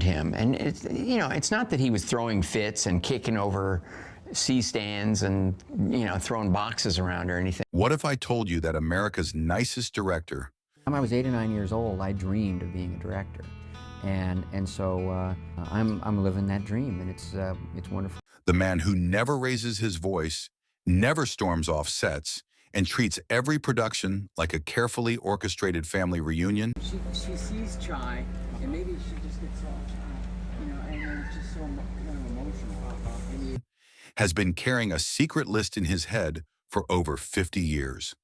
him. And it's, you know, it's not that he was throwing fits and kicking over C-stands and, you know, throwing boxes around or anything. What if I told you that America's nicest director... When I was 8 or 9 years old, I dreamed of being a director. And so I'm living that dream, and it's wonderful. The man who never raises his voice, never storms off sets, and treats every production like a carefully orchestrated family reunion. She sees Chai, and maybe she just gets all, you know, and it's just so kind of emotional. Has been carrying a secret list in his head for over 50 years.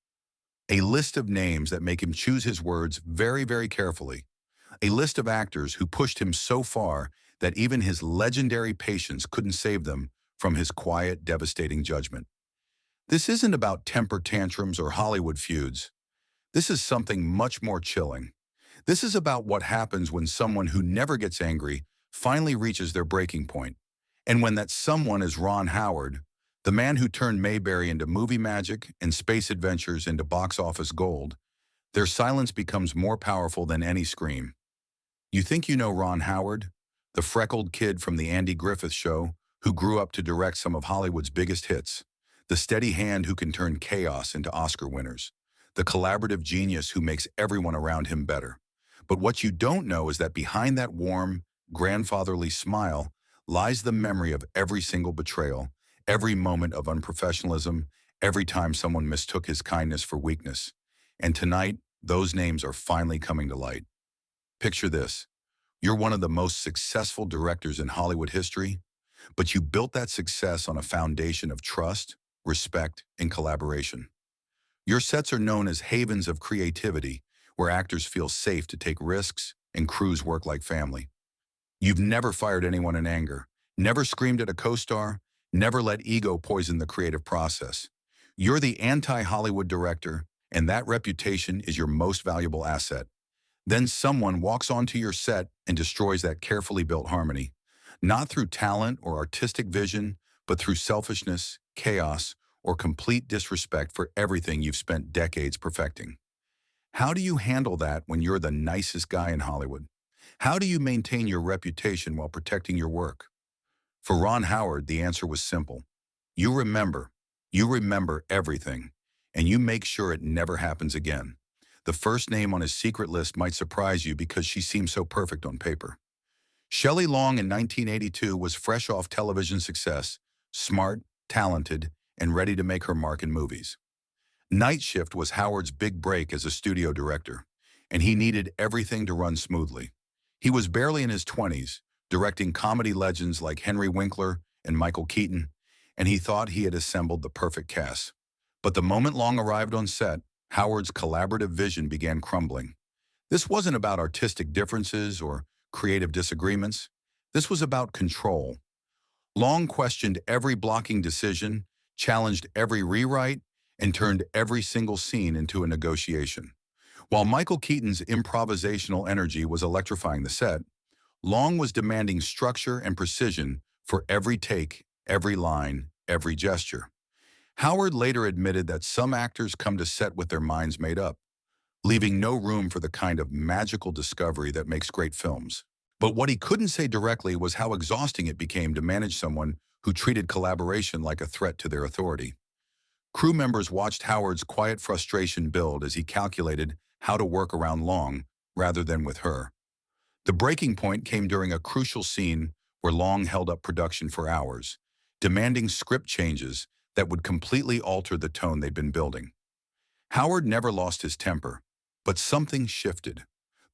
A list of names that make him choose his words very, very carefully. A list of actors who pushed him so far that even his legendary patience couldn't save them from his quiet, devastating judgment. This isn't about temper tantrums or Hollywood feuds. This is something much more chilling. This is about what happens when someone who never gets angry finally reaches their breaking point. And when that someone is Ron Howard, the man who turned Mayberry into movie magic and space adventures into box office gold, their silence becomes more powerful than any scream. You think you know Ron Howard, the freckled kid from the Andy Griffith Show who grew up to direct some of Hollywood's biggest hits, the steady hand who can turn chaos into Oscar winners, the collaborative genius who makes everyone around him better. But what you don't know is that behind that warm, grandfatherly smile lies the memory of every single betrayal, every moment of unprofessionalism, every time someone mistook his kindness for weakness. And tonight, those names are finally coming to light. Picture this. You're one of the most successful directors in Hollywood history, but you built that success on a foundation of trust, respect, and collaboration. Your sets are known as havens of creativity, where actors feel safe to take risks and crews work like family. You've never fired anyone in anger, never screamed at a co-star, never let ego poison the creative process. You're the anti-Hollywood director, and that reputation is your most valuable asset. Then someone walks onto your set and destroys that carefully built harmony, not through talent or artistic vision, but through selfishness, chaos, or complete disrespect for everything you've spent decades perfecting. How do you handle that when you're the nicest guy in Hollywood? How do you maintain your reputation while protecting your work? For Ron Howard, the answer was simple. You remember everything, and you make sure it never happens again. The first name on his secret list might surprise you because she seems so perfect on paper. Shelley Long in 1982 was fresh off television success, smart, talented, and ready to make her mark in movies. Night Shift was Howard's big break as a studio director, and he needed everything to run smoothly. He was barely in his 20s, directing comedy legends like Henry Winkler and Michael Keaton, and he thought he had assembled the perfect cast. But the moment Long arrived on set, Howard's collaborative vision began crumbling. This wasn't about artistic differences or creative disagreements. This was about control. Long questioned every blocking decision, challenged every rewrite, and turned every single scene into a negotiation. While Michael Keaton's improvisational energy was electrifying the set, Long was demanding structure and precision for every take, every line, every gesture. Howard later admitted that some actors come to set with their minds made up, leaving no room for the kind of magical discovery that makes great films. But what he couldn't say directly was how exhausting it became to manage someone who treated collaboration like a threat to their authority. Crew members watched Howard's quiet frustration build as he calculated how to work around Long rather than with her. The breaking point came during a crucial scene where Long held up production for hours, demanding script changes that would completely alter the tone they'd been building. Howard never lost his temper, but something shifted.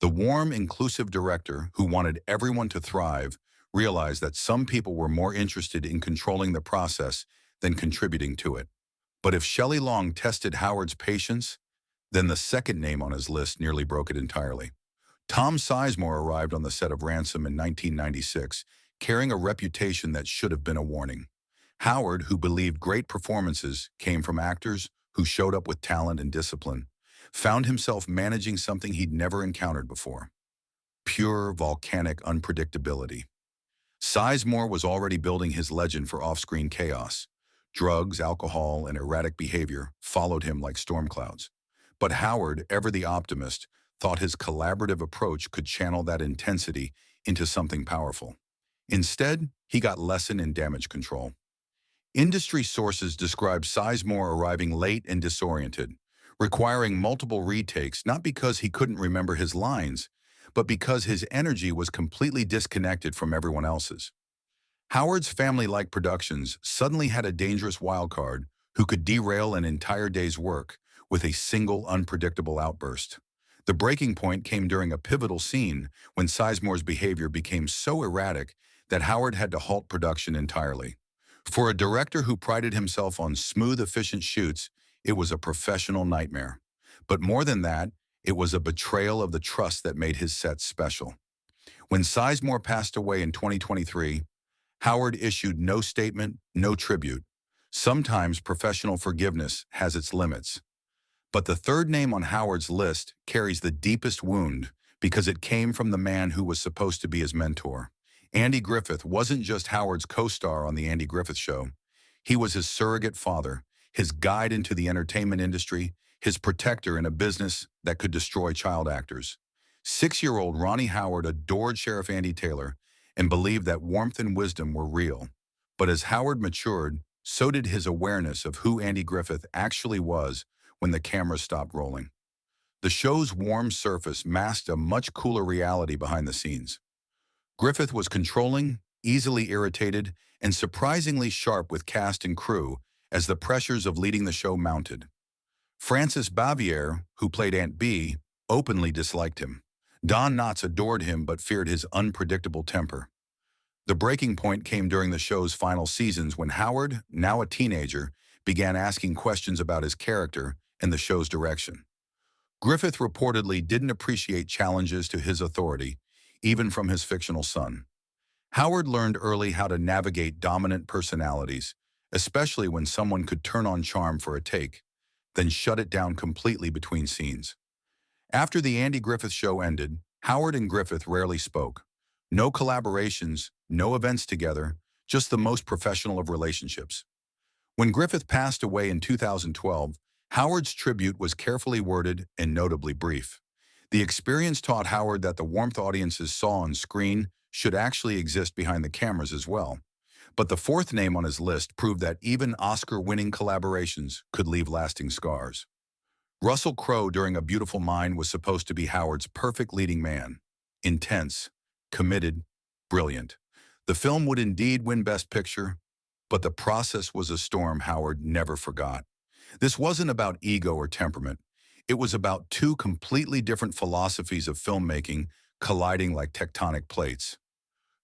The warm, inclusive director who wanted everyone to thrive realized that some people were more interested in controlling the process than contributing to it. But if Shelley Long tested Howard's patience, then the second name on his list nearly broke it entirely. Tom Sizemore arrived on the set of Ransom in 1996, carrying a reputation that should have been a warning. Howard, who believed great performances came from actors who showed up with talent and discipline, found himself managing something he'd never encountered before. Pure, volcanic unpredictability. Sizemore was already building his legend for off-screen chaos. Drugs, alcohol, and erratic behavior followed him like storm clouds. But Howard, ever the optimist, thought his collaborative approach could channel that intensity into something powerful. Instead, he got lesson in damage control. Industry sources describe Sizemore arriving late and disoriented, requiring multiple retakes not because he couldn't remember his lines, but because his energy was completely disconnected from everyone else's. Howard's family-like productions suddenly had a dangerous wildcard who could derail an entire day's work with a single unpredictable outburst. The breaking point came during a pivotal scene when Sizemore's behavior became so erratic that Howard had to halt production entirely. For a director who prided himself on smooth, efficient shoots, it was a professional nightmare. But more than that, it was a betrayal of the trust that made his sets special. When Sizemore passed away in 2023, Howard issued no statement, no tribute. Sometimes professional forgiveness has its limits. But the third name on Howard's list carries the deepest wound because it came from the man who was supposed to be his mentor. Andy Griffith wasn't just Howard's co-star on The Andy Griffith Show. He was his surrogate father, his guide into the entertainment industry, his protector in a business that could destroy child actors. 6-year-old Ronnie Howard adored Sheriff Andy Taylor and believed that warmth and wisdom were real. But as Howard matured, so did his awareness of who Andy Griffith actually was when the camera stopped rolling. The show's warm surface masked a much cooler reality behind the scenes. Griffith was controlling, easily irritated, and surprisingly sharp with cast and crew as the pressures of leading the show mounted. Frances Bavière, who played Aunt Bee, openly disliked him. Don Knotts adored him but feared his unpredictable temper. The breaking point came during the show's final seasons when Howard, now a teenager, began asking questions about his character and the show's direction. Griffith reportedly didn't appreciate challenges to his authority, even from his fictional son. Howard learned early how to navigate dominant personalities, especially when someone could turn on charm for a take, then shut it down completely between scenes. After The Andy Griffith Show ended, Howard and Griffith rarely spoke. No collaborations, no events together, just the most professional of relationships. When Griffith passed away in 2012, Howard's tribute was carefully worded and notably brief. The experience taught Howard that the warmth audiences saw on screen should actually exist behind the cameras as well. But the fourth name on his list proved that even Oscar-winning collaborations could leave lasting scars. Russell Crowe during A Beautiful Mind was supposed to be Howard's perfect leading man. Intense, committed, brilliant. The film would indeed win Best Picture, but the process was a storm Howard never forgot. This wasn't about ego or temperament. It was about two completely different philosophies of filmmaking colliding like tectonic plates.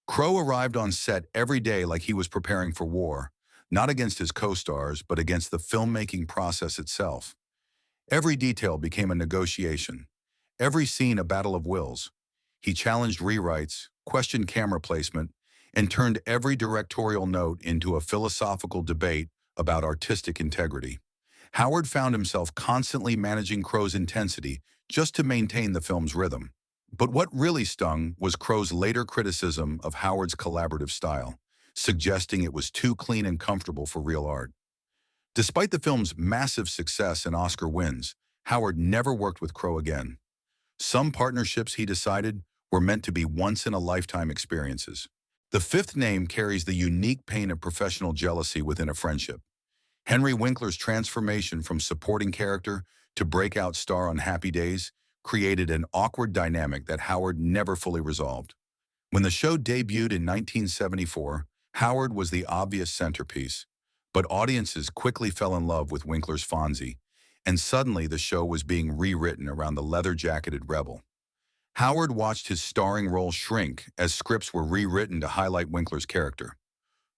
Crowe arrived on set every day like he was preparing for war, not against his co-stars, but against the filmmaking process itself. Every detail became a negotiation, every scene a battle of wills. He challenged rewrites, questioned camera placement, and turned every directorial note into a philosophical debate about artistic integrity. Howard found himself constantly managing Crowe's intensity just to maintain the film's rhythm. But what really stung was Crowe's later criticism of Howard's collaborative style, suggesting it was too clean and comfortable for real art. Despite the film's massive success and Oscar wins, Howard never worked with Crowe again. Some partnerships, he decided, were meant to be once-in-a-lifetime experiences. The fifth name carries the unique pain of professional jealousy within a friendship. Henry Winkler's transformation from supporting character to breakout star on Happy Days created an awkward dynamic that Howard never fully resolved. When the show debuted in 1974, Howard was the obvious centerpiece, but audiences quickly fell in love with Winkler's Fonzie, and suddenly the show was being rewritten around the leather-jacketed rebel. Howard watched his starring role shrink as scripts were rewritten to highlight Winkler's character.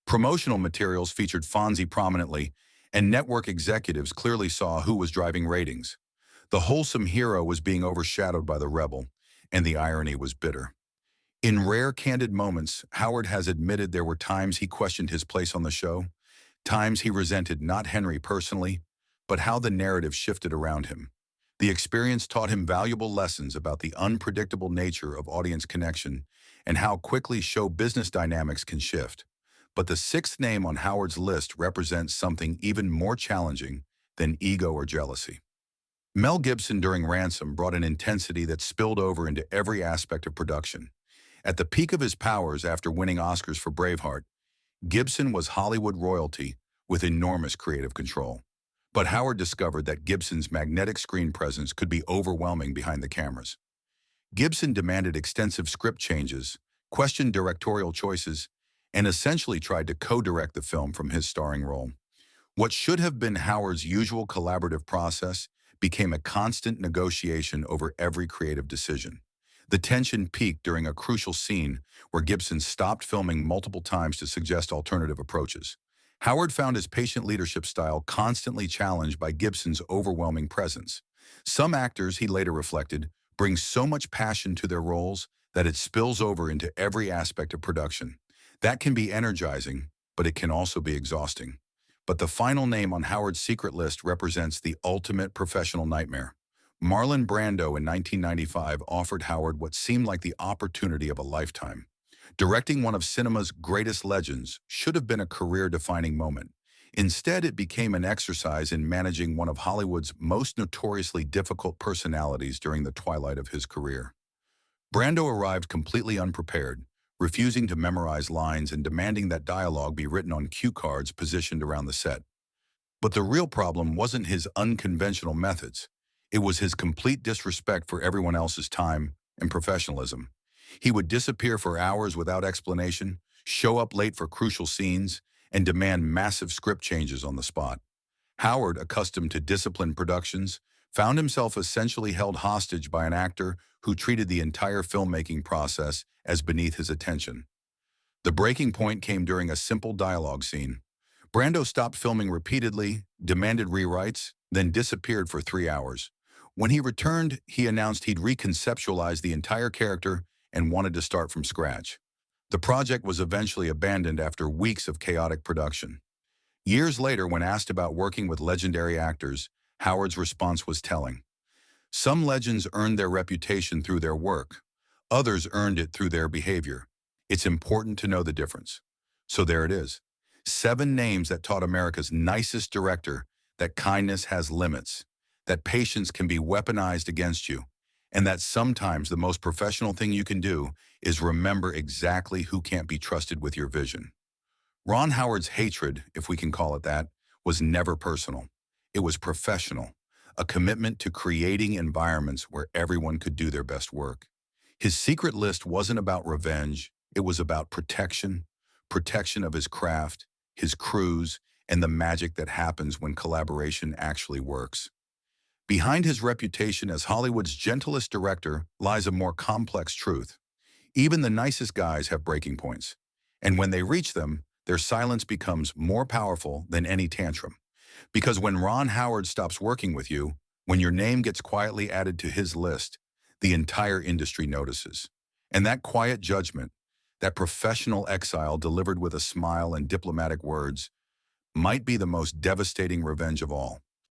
Promotional materials featured Fonzie prominently, and network executives clearly saw who was driving ratings. The wholesome hero was being overshadowed by the rebel, and the irony was bitter. In rare, candid moments, Howard has admitted there were times he questioned his place on the show, times he resented not Henry personally, but how the narrative shifted around him. The experience taught him valuable lessons about the unpredictable nature of audience connection and how quickly show business dynamics can shift. But the sixth name on Howard's list represents something even more challenging than ego or jealousy. Mel Gibson during Ransom brought an intensity that spilled over into every aspect of production. At the peak of his powers after winning Oscars for Braveheart, Gibson was Hollywood royalty with enormous creative control. But Howard discovered that Gibson's magnetic screen presence could be overwhelming behind the cameras. Gibson demanded extensive script changes, questioned directorial choices, and essentially tried to co-direct the film from his starring role. What should have been Howard's usual collaborative process became a constant negotiation over every creative decision. The tension peaked during a crucial scene where Gibson stopped filming multiple times to suggest alternative approaches. Howard found his patient leadership style constantly challenged by Gibson's overwhelming presence. Some actors, he later reflected, bring so much passion to their roles that it spills over into every aspect of production. That can be energizing, but it can also be exhausting. But the final name on Howard's secret list represents the ultimate professional nightmare. Marlon Brando in 1995 offered Howard what seemed like the opportunity of a lifetime. Directing one of cinema's greatest legends should have been a career-defining moment. Instead, it became an exercise in managing one of Hollywood's most notoriously difficult personalities during the twilight of his career. Brando arrived completely unprepared, refusing to memorize lines and demanding that dialogue be written on cue cards positioned around the set. But the real problem wasn't his unconventional methods. It was his complete disrespect for everyone else's time and professionalism. He would disappear for hours without explanation, show up late for crucial scenes, and demand massive script changes on the spot. Howard, accustomed to disciplined productions, found himself essentially held hostage by an actor who treated the entire filmmaking process as beneath his attention. The breaking point came during a simple dialogue scene. Brando stopped filming repeatedly, demanded rewrites, then disappeared for 3 hours. When he returned, he announced he'd reconceptualized the entire character and wanted to start from scratch. The project was eventually abandoned after weeks of chaotic production. Years later, when asked about working with legendary actors, Howard's response was telling. Some legends earned their reputation through their work. Others earned it through their behavior. It's important to know the difference. So there it is. 7 names that taught America's nicest director that kindness has limits, that patience can be weaponized against you, and that sometimes the most professional thing you can do is remember exactly who can't be trusted with your vision. Ron Howard's hatred, if we can call it that, was never personal. It was professional, a commitment to creating environments where everyone could do their best work. His secret list wasn't about revenge, it was about protection of his craft, his crews, and the magic that happens when collaboration actually works. Behind his reputation as Hollywood's gentlest director lies a more complex truth. Even the nicest guys have breaking points, and when they reach them, their silence becomes more powerful than any tantrum. Because when Ron Howard stops working with you, when your name gets quietly added to his list, the entire industry notices. And that quiet judgment, that professional exile delivered with a smile and diplomatic words, might be the most devastating revenge of all.